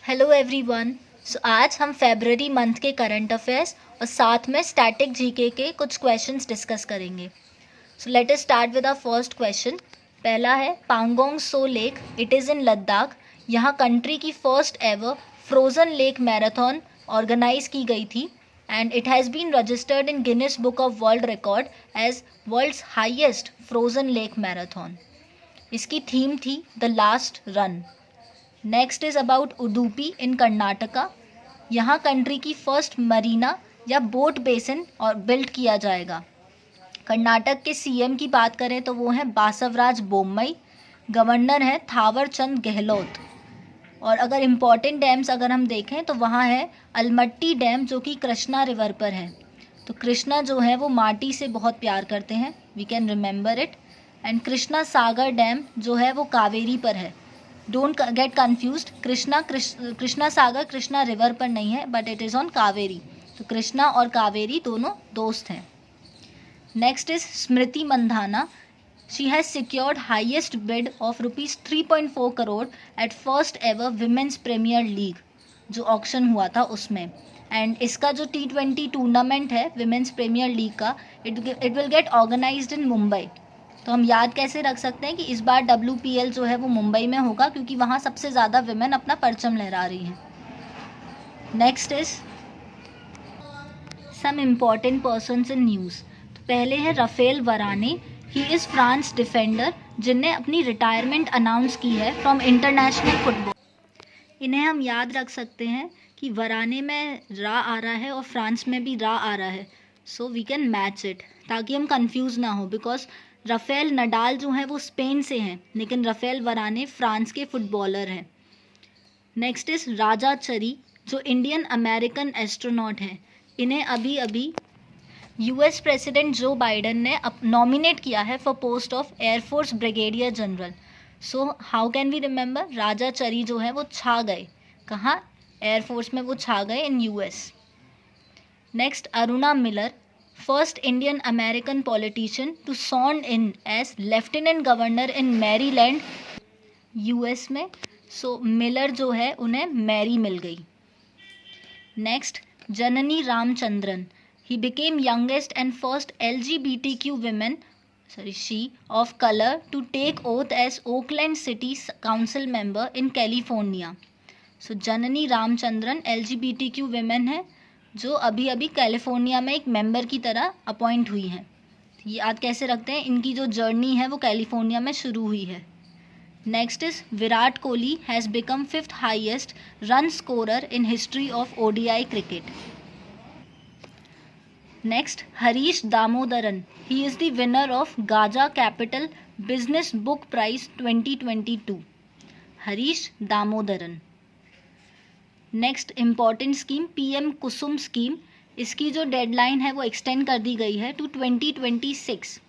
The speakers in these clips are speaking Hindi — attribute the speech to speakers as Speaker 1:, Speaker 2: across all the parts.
Speaker 1: Hello everyone. आज हम फेब्रवरी मंथ के करंट अफेयर्स और साथ में स्टैटिक जीके के कुछ क्वेश्चंस डिस्कस करेंगे। So let us start with our first question. पहला है Pangong Tso lake, it is in Ladakh. यहाँ कंट्री की first ever frozen lake marathon organise की गई थी and it has been registered in Guinness Book of World Record as world's highest frozen lake marathon. इसकी थीम थी the last run. Next is about Udupi in Karnataka. यहाँ कंट्री की फर्स्ट मरीना या बोट बेसिन और बिल्ड किया जाएगा। कर्नाटक के सीएम की बात करें तो वो हैं बासवराज बोम्मई, गवर्नर हैं थावर चंद गहलोत। और अगर इम्पॉर्टेंट डैम्स अगर हम देखें तो वहाँ है अलमट्टी डैम जो कि कृष्णा रिवर पर है। तो कृष्णा जो है वो माटी से बहुत प्यार करते हैं, we can remember it. And Krishna Sagar dam जो है वो कावेरी पर है। Don't get confused, Krishna Sagar Krishna river पर नहीं है but it is on Kaveri. तो कृष्णा और कावेरी दोनों दोस्त हैं। Next is Smriti Mandhana. She has secured highest bid of ₹3.4 crore at first ever women's premier league जो ऑक्शन हुआ था उसमें। एंड इसका जो T20 टूर्नामेंट है विमेंस प्रीमियर लीग का, इट विल गेट ऑर्गेनाइज्ड इन मुंबई। तो हम याद कैसे रख सकते हैं कि इस बार WPL जो है वो मुंबई में होगा क्योंकि वहाँ सबसे ज़्यादा विमेन अपना परचम लहरा रही हैं। Next is some important persons in news. तो पहले है Raphael Varane, he is France defender जिनने अपनी रिटायरमेंट अनाउंस की है फ्रॉम इंटरनेशनल फुटबॉल। इन्हें हम याद रख सकते हैं कि वराने में रा आ रहा है और फ्रांस में भी रा आ रहा है, so we can match it ताकि हम कंफ्यूज ना हो। बिकॉज राफेल नडाल जो हैं वो स्पेन से हैं लेकिन राफेल वराने फ्रांस के फुटबॉलर हैं। नेक्स्ट इज राजा चरी जो इंडियन अमेरिकन एस्ट्रोनॉट हैं। इन्हें अभी अभी US प्रेसिडेंट जो बाइडन ने नॉमिनेट किया है for post of air force brigadier general. So how can we remember, Raja Chari जो है वो छा गए कहाँ, एयरफोर्स में वो छा गए in US। Next Aruna Miller, first Indian American politician to sworn in as lieutenant governor in Maryland US में। सो मिलर जो है उन्हें मैरी मिल गई। Next Janani Ramachandran, he became youngest and first LGBTQ women she of color to take oath as Oakland City Council member in California। So Janani Ramachandran LGBTQ women है जो अभी अभी कैलिफोर्निया में एक मेंबर की तरह अपॉइंट हुई हैं। याद कैसे रखते हैं, इनकी जो जर्नी है वो कैलिफोर्निया में शुरू हुई है। Next is Virat Kohli has become 5th highest run scorer in history of ODI cricket. Next Harish Damodaran, he is the winner of Gaja capital business book prize 2022। Harish Damodaran. Next important scheme PM Kusum scheme, इसकी जो डेडलाइन है वो एक्सटेंड कर दी गई है टू 2026।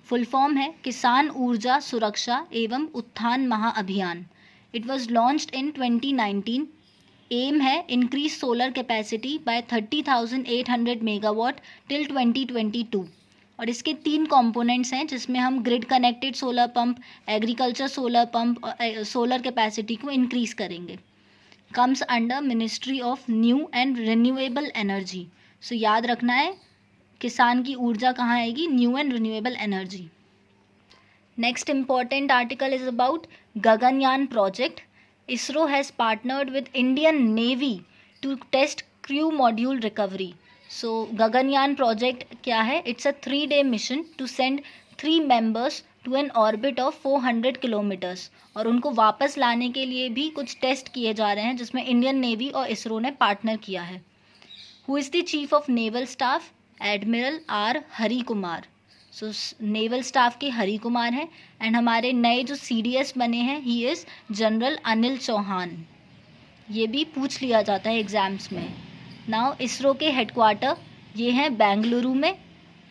Speaker 1: फुल फॉर्म है किसान ऊर्जा सुरक्षा evam Utthan Mahabhiyan. It was launched in 2019। Aim है increase solar capacity by 30,800 megawatt till 2022। और इसके 3 कंपोनेंट्स हैं जिसमें हम grid connected solar pump, agriculture solar pump और सोलर कैपेसिटी को इंक्रीज करेंगे। Comes under ministry of new and renewable energy. So याद रखना है किसान की ऊर्जा कहाँ आएगी, new and renewable energy. Next important article is about Gaganyaan project. ISRO has partnered with Indian navy to test crew module recovery. So Gaganyaan project क्या है, it's a 3-day mission to send 3 members to an orbit of 400 kilometres. और उनको वापस लाने के लिए भी कुछ टेस्ट किए जा रहे हैं जिसमें इंडियन नेवी और इसरो ने पार्टनर किया है। Who is the chief of naval staff, admiral R Hari Kumar. So naval staff के हरी कुमार हैं। एंड हमारे नए जो CDS बने हैं he is general Anil Chauhan. ये भी पूछ लिया जाता है एग्ज़ाम्स में। नाउ इसरो के हेडक्वार्टर ये हैं बेंगलुरु में।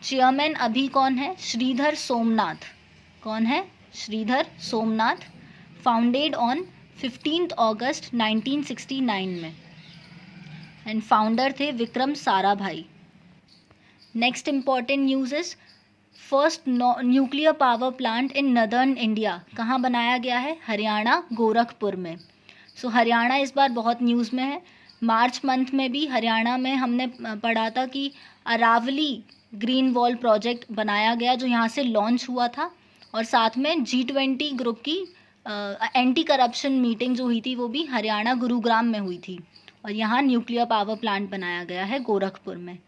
Speaker 1: चेयरमैन अभी कौन है, श्रीधर सोमनाथ। कौन है, श्रीधर सोमनाथ। फाउंडेड ऑन 15 अगस्त 1969 में। एंड फाउंडर थे Vikram Sarabhai. Next important news is first nuclear power plant in northern India कहाँ बनाया गया है, हरियाणा गोरखपुर में। सो हरियाणा इस बार बहुत न्यूज़ में है। मार्च मंथ में भी हरियाणा में हमने पढ़ा था कि अरावली ग्रीन वॉल प्रोजेक्ट बनाया गया जो यहाँ से लॉन्च हुआ था, और साथ में G20 ग्रुप की एंटी करप्शन मीटिंग जो हुई थी वो भी हरियाणा गुरुग्राम में हुई थी, और यहाँ न्यूक्लियर पावर प्लांट बनाया गया है गोरखपुर में।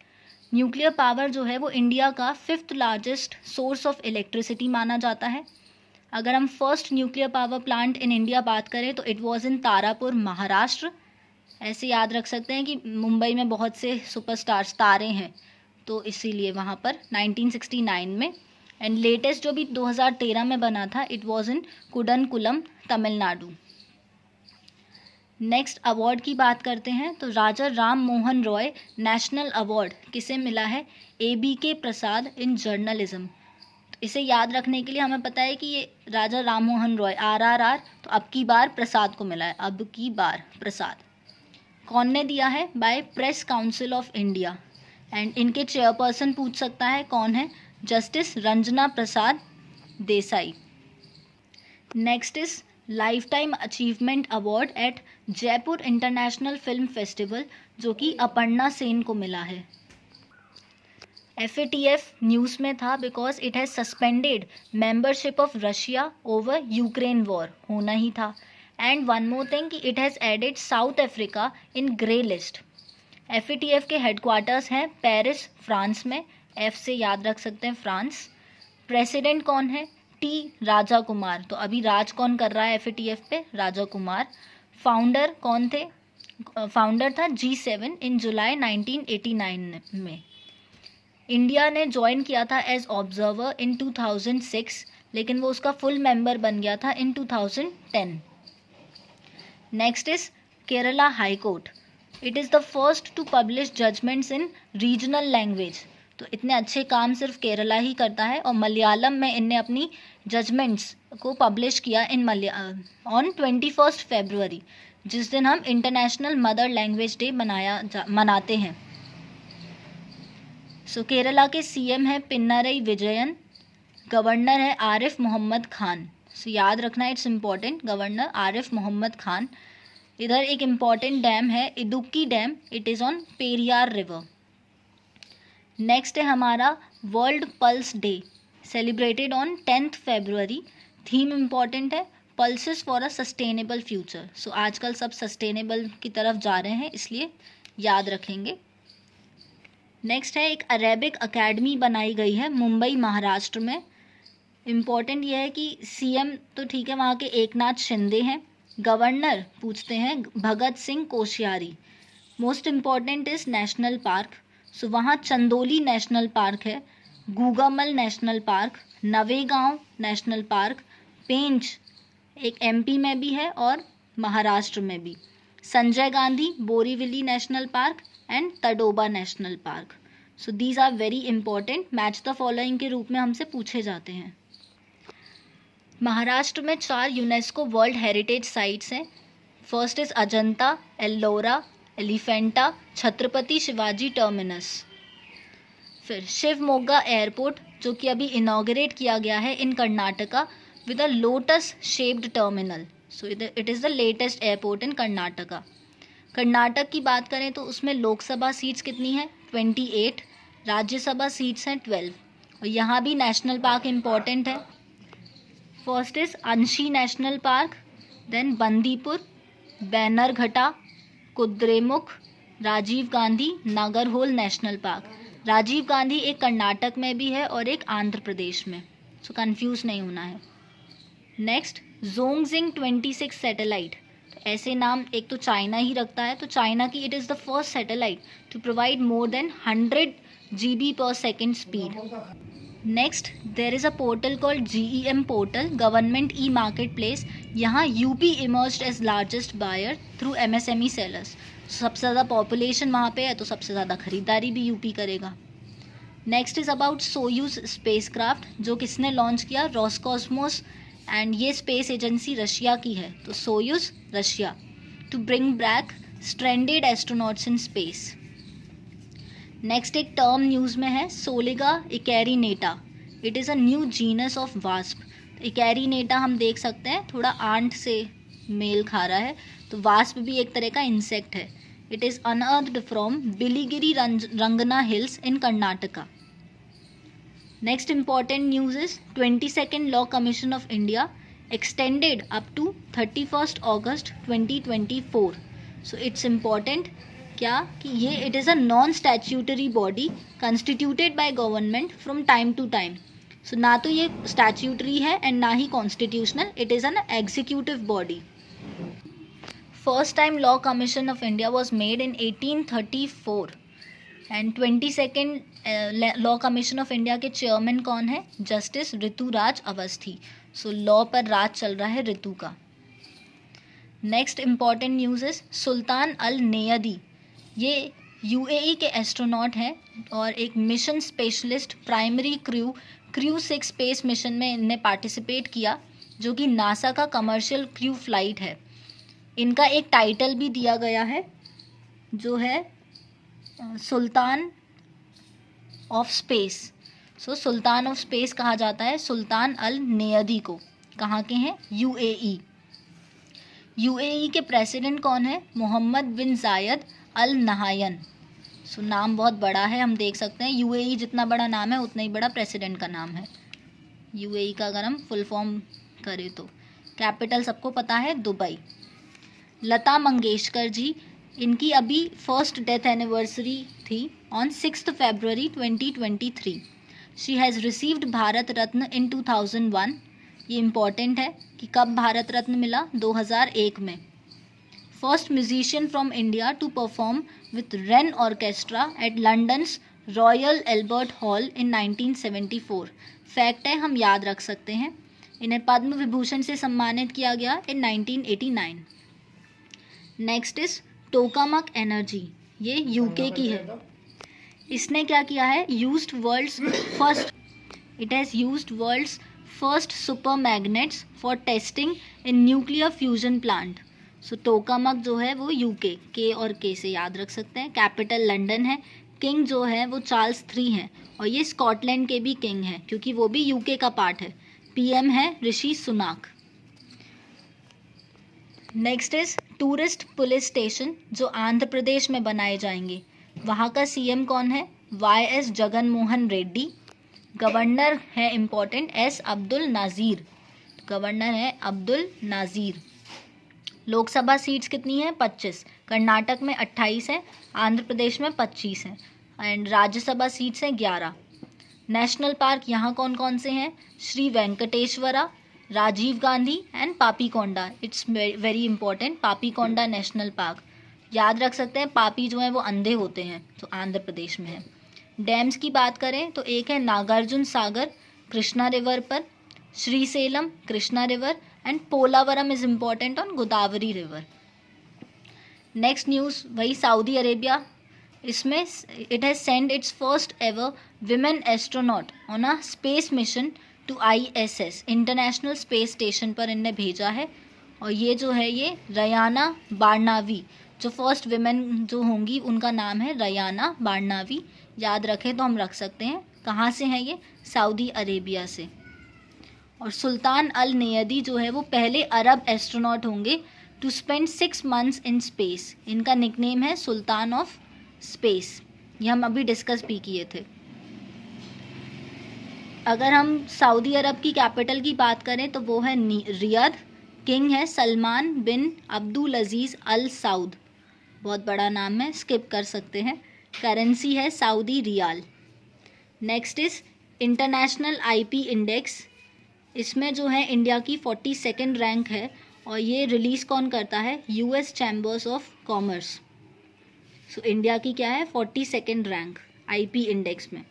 Speaker 1: न्यूक्लियर पावर जो है वो इंडिया का 5th largest source of electricity माना जाता है। अगर हम first nuclear power plant in India बात करें तो it was in Tarapur, Maharashtra. ऐसे याद रख सकते हैं कि मुंबई में बहुत से सुपरस्टार्स तारे हैं, तो इसीलिए वहाँ पर 1969 में। एंड लेटेस्ट जो भी 2013 में बना था it was in Kudankulam, Tamil Nadu. Next award की बात करते हैं तो राजा राम मोहन रॉय नेशनल अवार्ड किसे मिला है? ABK Prasad in journalism. तो इसे याद रखने के लिए हमें पता है कि ये राजा राम मोहन रॉय RRR, तो अब की बार प्रसाद को मिला है, अब की बार प्रसाद। कौन ने दिया है? By press council of India. And इनके चेयरपर्सन पूछ सकता है कौन है? Justice Ranjana Prasad Desai. Next is lifetime achievement award at Jaipur international film festival, जो कि अपर्णा सेन को मिला है। FATF न्यूज़ में था because it has suspended membership of Russia over Ukraine war, होना ही था। एंड वन मोर थिंग कि it has added South Africa in grey list. FATF के हेडक्वार्टर्स हैं पेरिस, फ्रांस में। F से याद रख सकते हैं फ्रांस। प्रेसिडेंट कौन है? T राजा कुमार। तो अभी राज कौन कर रहा है FATF पे? राजा कुमार। फाउंडर कौन थे? फाउंडर था G7 इन जुलाई 1989 में। इंडिया ने ज्वाइन किया था एज ऑब्जर्वर इन 2006, लेकिन वो उसका फुल मेंबर बन गया था in 2010। Next is Kerala high court. It is the first to publish judgements in regional language. तो इतने अच्छे काम सिर्फ केरला ही करता है, और मलयालम में इनने अपनी जजमेंट्स को पब्लिश किया इन ऑन 21 फरवरी, जिस दिन हम इंटरनेशनल मदर लैंग्वेज डे मनाते हैं। सो केरला के CM है पिन्नारई विजयन। गवर्नर है आरिफ मोहम्मद खान। सो याद रखना, it's important, governor Arif Mohammad Khan. इधर एक इम्पॉर्टेंट डैम है Idukki dam, it is on Periyar river. Next है हमारा world pulse day, celebrated on 10th फरवरी। थीम इम्पॉर्टेंट है pulses for a sustainable future. So आजकल सब सस्टेनेबल की तरफ जा रहे हैं, इसलिए याद रखेंगे। नेक्स्ट है एक अरेबिक अकेडमी बनाई गई है मुंबई, महाराष्ट्र में। इम्पॉर्टेंट यह है कि CM तो ठीक है वहाँ के एकनाथ शिंदे हैं, गवर्नर पूछते हैं Bhagat Singh Koshyari. Most important is national park. So वहाँ चंदोली नेशनल पार्क है, Gugamal national park, Navegaon national park, Pench एक MP में भी है और महाराष्ट्र में भी, Sanjay Gandhi Borivali national park and Tadoba national park. So these are very important, match the following के रूप में हमसे पूछे जाते हैं। महाराष्ट्र में 4 यूनेस्को वर्ल्ड हेरिटेज साइट्स हैं। First is Ajanta, Ellora, Elephanta, Chhatrapati Shivaji terminus. फिर शिवमोगा एयरपोर्ट, जो कि अभी इनॉग्रेट किया गया है in Karnataka with a lotus shaped terminal. So it is the latest airport in Karnataka. Karnataka की बात करें तो उसमें लोकसभा सीट्स कितनी हैं? 28, राज्यसभा सीट्स हैं 12, और यहाँ भी नेशनल पार्क इम्पॉर्टेंट है। First is Anshi national park, then Bandipur, Bannerghatta, Kudremukh, Rajiv Gandhi, Nagarhole national park. Rajiv Gandhi एक कर्नाटक में भी है और एक आंध्र प्रदेश में, सो कंफ्यूज नहीं होना है। Next Zhongxing 26 satellite. ऐसे नाम एक तो चाइना ही रखता है, तो चाइना की it is the first satellite to provide more than 100 GB per second speed. Next there is a portal called GEM portal, government market place. यहाँ UP emerged as largest buyer through MSME sellers. सबसे ज़्यादा पॉपुलेशन वहाँ पे है, तो सबसे ज़्यादा खरीदारी भी UP करेगा। Next is about Soyuz spacecraft, जो किसने लॉन्च किया? रॉसकॉस्मोस, एंड ये स्पेस एजेंसी रशिया की है, तो Soyuz Russia, to bring back stranded astronauts in space. Next एक टर्म न्यूज़ में है Soliga ecarinata. It is a new genus of wasp. Ecarinata हम देख सकते हैं थोड़ा आंट से मेल खा रहा है। तो वास्प भी एक तरह का इंसेक्ट है। It is unearthed from Biligiri Rangana hills in Karnataka. Next important news is 22nd Law Commission of India extended up to 31st August 2024. So it's important क्या कि ये it is a non-statutory body constituted by government from time to time. So ना तो ये statutory है and ना ही constitutional, it is an executive body. First time Law Commission of India was made in 1834 and 22nd law commission of India के चेयरमैन कौन है? Justice Rituraj Awasthi. So law पर राज चल रहा है ऋतु का। Next important news is Sultan Al Neyadi. ये यूएई के एस्ट्रोनॉट हैं और एक mission specialist primary crew 6 space mission में इनने पार्टिसिपेट किया, जो कि नासा का कमर्शियल क्रू फ्लाइट है। इनका एक टाइटल भी दिया गया है जो है सुल्तान of space. So sultan of space कहा जाता है सुल्तान अल नेयदी को। कहाँ के हैं? यूएई। यूएई के प्रेसिडेंट कौन है? मोहम्मद बिन जायद अल नहायन। सो नाम बहुत बड़ा है, हम देख सकते हैं यूएई जितना बड़ा नाम है उतना ही बड़ा प्रेसिडेंट का नाम है। यूएई का अगर हम फुल फॉर्म करें तो कैपिटल सबको पता है दुबई। लता मंगेशकर जी, इनकी अभी फर्स्ट डेथ एनिवर्सरी थी on 6 February 2023। She has received Bharat Ratna in 2001। ये इम्पॉर्टेंट है कि कब भारत रत्न मिला? 2001 में। First musician from India to perform with rain orchestra at London's Royal Albert Hall in 1974। Fact है, हम याद रख सकते हैं। इन्हें पद्म विभूषण से सम्मानित किया गया in 1989। Next is Tokamak Energy. ये यूके की है। इसने क्या किया है? It has used world's first super magnets for testing in nuclear fusion plant. So Tokamak जो है वो यूके के और के से याद रख सकते हैं। कैपिटल लंदन है। किंग जो है वो चार्ल्स 3 हैं और ये स्कॉटलैंड के भी किंग हैं क्योंकि वो भी यूके का पार्ट है। पीएम है Rishi Sunak. Next is tourist police station जो आंध्र प्रदेश में बनाए जाएंगे। वहाँ का सीएम कौन है? YS जगन मोहन रेड्डी। गवर्नर है इम्पोर्टेंट S अब्दुल नाज़ीर। गवर्नर है अब्दुल नाज़ीर। लोकसभा सीट्स कितनी है? 25। कर्नाटक में 28 है, आंध्र प्रदेश में 25 हैं एंड राज्यसभा सीट्स हैं 11। नेशनल पार्क यहाँ कौन कौन से हैं? Shri Venkateswara, Rajiv Gandhi and Papikonda. It's very important. Papikonda national park याद रख सकते हैं। पापी जो है वो अंधे होते हैं, तो आंध्र प्रदेश में है। डैम्स की बात करें तो एक है नागार्जुन सागर कृष्णा रिवर पर, Srisailam Krishna river and Polavaram is important on Godavari river. Next news वही सऊदी अरेबिया। इसमें it has send its first ever women astronaut on a space mission to ISS international space station पर इनने भेजा है। और ये जो है ये रयाना बारनावी, जो फर्स्ट विमेन जो होंगी उनका नाम है रयाना बारनावी। याद रखें तो हम रख सकते हैं। कहाँ से हैं ये? सऊदी अरेबिया से। और सुल्तान अल नेयदी जो है वो पहले अरब एस्ट्रोनॉट होंगे to spend 6 months in space. इनका निकनेम है सुल्तान ऑफ स्पेस। ये हम अभी डिस्कस भी किए थे। अगर हम सऊदी अरब की कैपिटल की बात करें तो वो है रियाद। किंग है सलमान बिन अब्दुल अजीज़ अल सऊद। बहुत बड़ा नाम है, स्किप कर सकते हैं। करेंसी है Saudi riyal. Next is international IP index. इसमें जो है इंडिया की 42nd रैंक है और ये रिलीज़ कौन करता है? US chambers of commerce. So India की क्या है? 42nd रैंक IP इंडेक्स में।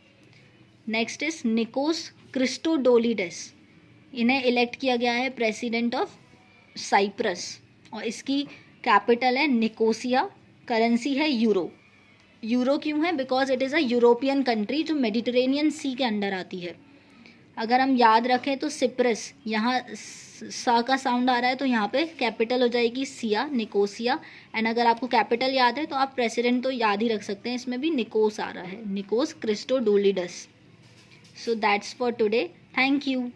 Speaker 1: Next is Nikos Christodoulides. इन्हें इलेक्ट किया गया है प्रेसिडेंट ऑफ साइप्रस और इसकी कैपिटल है निकोसिया। करेंसी है यूरो। यूरो क्यों है? Because it is a European country जो मेडिटेरेनियन सी के अंडर आती है। अगर हम याद रखें तो सिप्रस, यहाँ सा का साउंड आ रहा है तो यहाँ पे कैपिटल हो जाएगी सिया, निकोसिया। एंड अगर आपको कैपिटल याद है तो आप प्रेसिडेंट तो याद ही रख सकते हैं। इसमें भी निकोस आ रहा है, निकोस क्रिस्टोडोलिडस। So that's for today. Thank you.